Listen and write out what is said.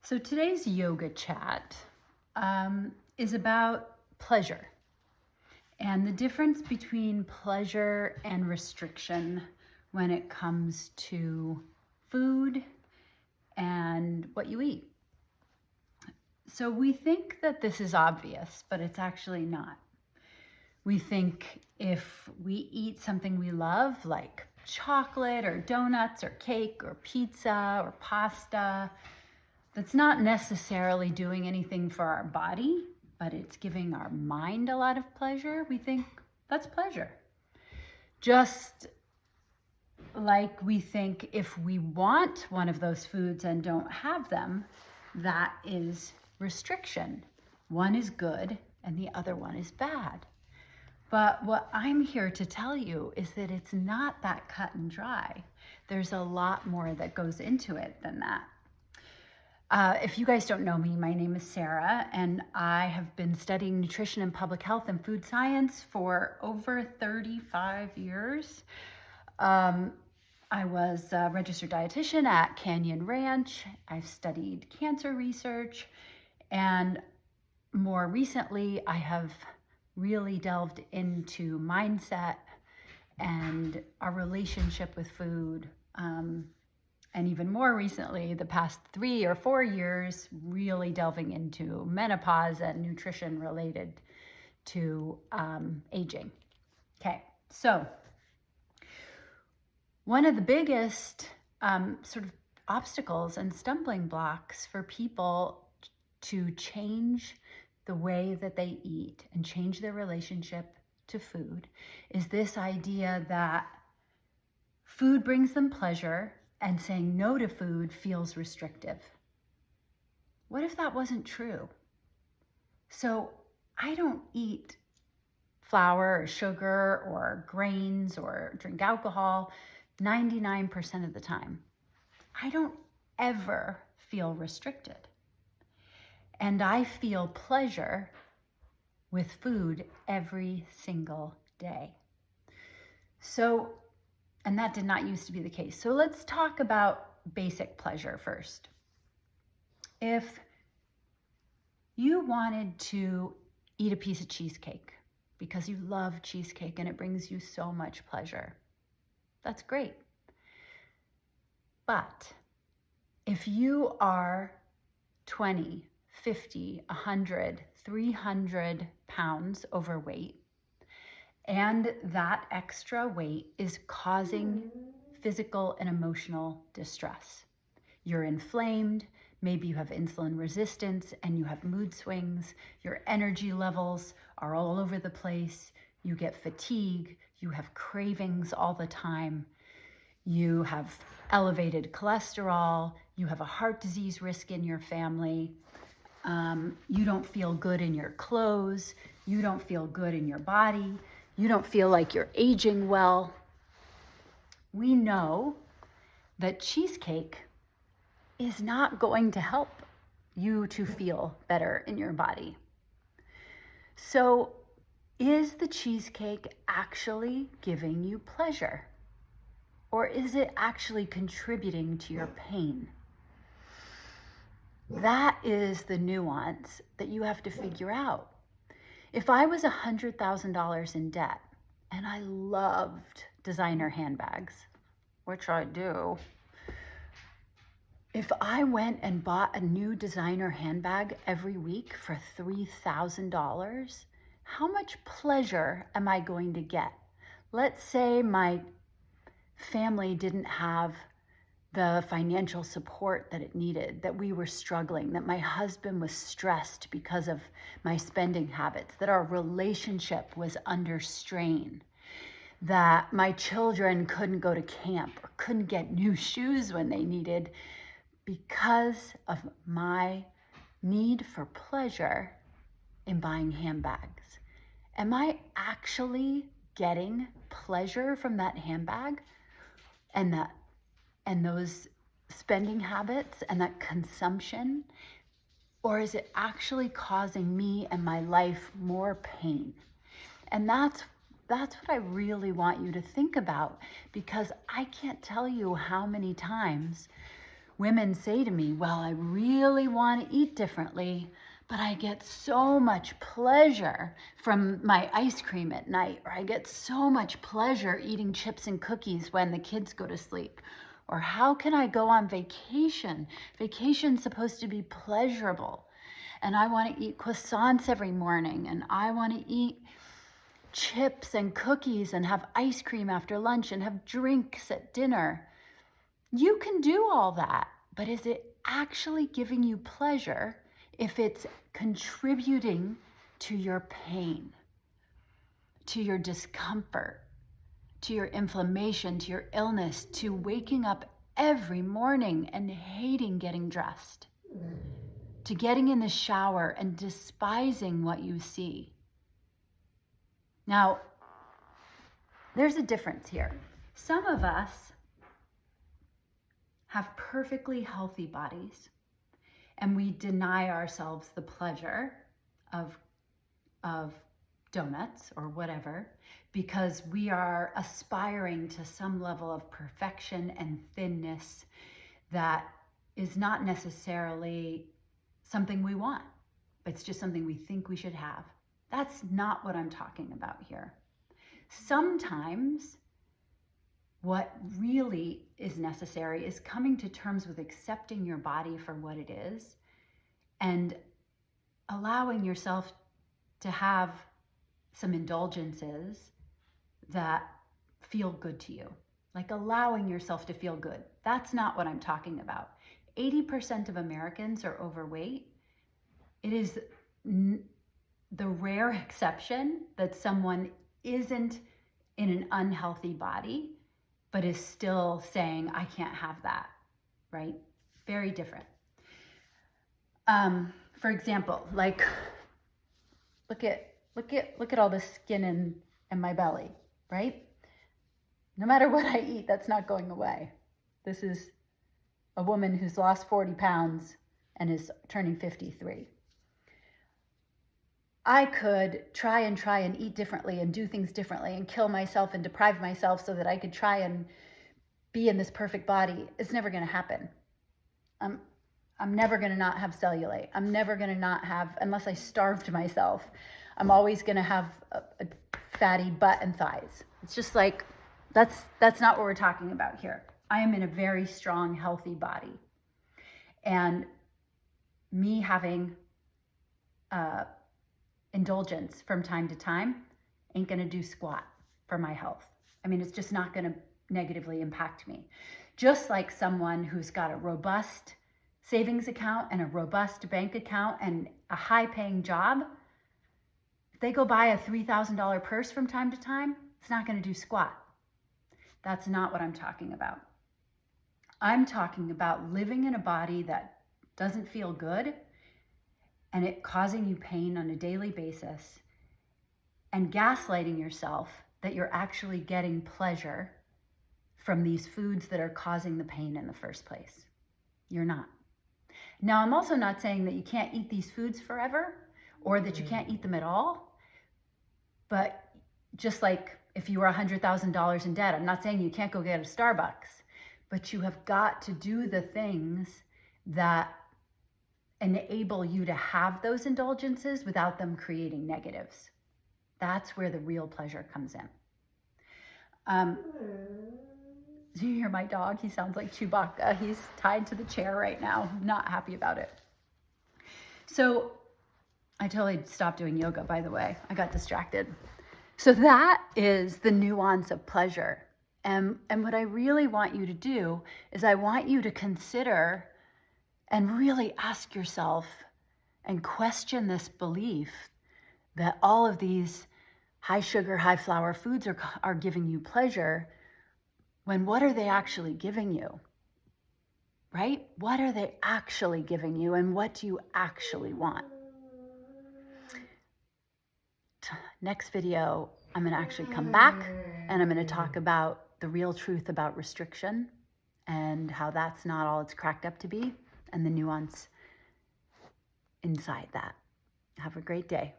So today's yoga chat is about pleasure and the difference between pleasure and restriction when it comes to food and what you eat. So we think that this is obvious, but it's actually not. We think if we eat something we love, like chocolate or donuts or cake or pizza or pasta, that's not necessarily doing anything for our body, but it's giving our mind a lot of pleasure, we think that's pleasure. Just like we think if we want one of those foods and don't have them, that is restriction. One is good and the other one is bad. But what I'm here to tell you is that it's not that cut and dry. There's a lot more that goes into it than that. If you guys don't know me, my name is Sarah, and I have been studying nutrition and public health and food science for over 35 years. I was a registered dietitian at Canyon Ranch. I've studied cancer research, and more recently, I have really delved into mindset and our relationship with food. And even more recently, the past 3 or 4 years, really delving into menopause and nutrition related to aging. Okay, so one of the biggest sort of obstacles and stumbling blocks for people to change the way that they eat and change their relationship to food is this idea that food brings them pleasure and saying no to food feels restrictive. What if that wasn't true? So I don't eat flour or sugar or grains or drink alcohol 99% of the time. I don't ever feel restricted. And I feel pleasure with food every single day. And that did not used to be the case. So let's talk about basic pleasure first. If you wanted to eat a piece of cheesecake because you love cheesecake and it brings you so much pleasure, that's great. But if you are 20, 50, 100, 300 pounds overweight, and that extra weight is causing physical and emotional distress. You're inflamed, maybe you have insulin resistance and you have mood swings, your energy levels are all over the place, you get fatigue, you have cravings all the time, you have elevated cholesterol, you have a heart disease risk in your family, you don't feel good in your clothes, you don't feel good in your body, you don't feel like you're aging well. We know that cheesecake is not going to help you to feel better in your body. So is the cheesecake actually giving you pleasure? Or is it actually contributing to your pain? That is the nuance that you have to figure out. If I was $100,000 in debt and I loved designer handbags, which I do, if I went and bought a new designer handbag every week for $3,000, how much pleasure am I going to get? Let's say my family didn't have the financial support that it needed, that we were struggling, that my husband was stressed because of my spending habits, that our relationship was under strain, that my children couldn't go to camp or couldn't get new shoes when they needed because of my need for pleasure in buying handbags. Am I actually getting pleasure from that handbag and those spending habits and that consumption? Or is it actually causing me and my life more pain? And that's what I really want you to think about, because I can't tell you how many times women say to me, well, I really want to eat differently, but I get so much pleasure from my ice cream at night, or I get so much pleasure eating chips and cookies when the kids go to sleep. Or how can I go on vacation? Vacation's supposed to be pleasurable. And I want to eat croissants every morning, and I want to eat chips and cookies and have ice cream after lunch and have drinks at dinner. You can do all that, but is it actually giving you pleasure if it's contributing to your pain, to your discomfort, to your inflammation, to your illness, to waking up every morning and hating getting dressed, to getting in the shower and despising what you see? Now, there's a difference here. Some of us have perfectly healthy bodies, and we deny ourselves the pleasure of donuts or whatever because we are aspiring to some level of perfection and thinness that is not necessarily something we want. It's just something we think we should have. That's not what I'm talking about here. Sometimes what really is necessary is coming to terms with accepting your body for what it is and allowing yourself to have some indulgences that feel good to you, like allowing yourself to feel good. That's not what I'm talking about. 80% of Americans are overweight. It is the rare exception that someone isn't in an unhealthy body, but is still saying, I can't have that, right? Very different. For example, like, look at all the skin in my belly, right? No matter what I eat, that's not going away. This is a woman who's lost 40 pounds and is turning 53. I could try and eat differently and do things differently and kill myself and deprive myself so that I could try and be in this perfect body. It's never going to happen. I'm never going to not have cellulite. I'm never going to not have, unless I starved myself, I'm always going to have a fatty butt and thighs. It's just like, that's not what we're talking about here. I am in a very strong, healthy body. And me having indulgence from time to time ain't going to do squat for my health. I mean, it's just not going to negatively impact me. Just like someone who's got a robust savings account and a robust bank account and a high-paying job, if they go buy a $3,000 purse from time to time, it's not going to do squat. That's not what I'm talking about. I'm talking about living in a body that doesn't feel good and it causing you pain on a daily basis and gaslighting yourself that you're actually getting pleasure from these foods that are causing the pain in the first place. You're not. Now, I'm also not saying that you can't eat these foods forever or that you can't eat them at all. But just like if you were $100,000 in debt, I'm not saying you can't go get a Starbucks, but you have got to do the things that enable you to have those indulgences without them creating negatives. That's where the real pleasure comes in. Do you hear my dog? He sounds like Chewbacca. He's tied to the chair right now. Not happy about it. So I totally stopped doing yoga, by the way. I got distracted. So that is the nuance of pleasure. And what I really want you to do is I want you to consider and really ask yourself and question this belief that all of these high sugar, high flour foods are giving you pleasure, when what are they actually giving you, right? What are they actually giving you and what do you actually want? Next video, I'm going to actually come back and I'm going to talk about the real truth about restriction and how that's not all it's cracked up to be and the nuance inside that. Have a great day.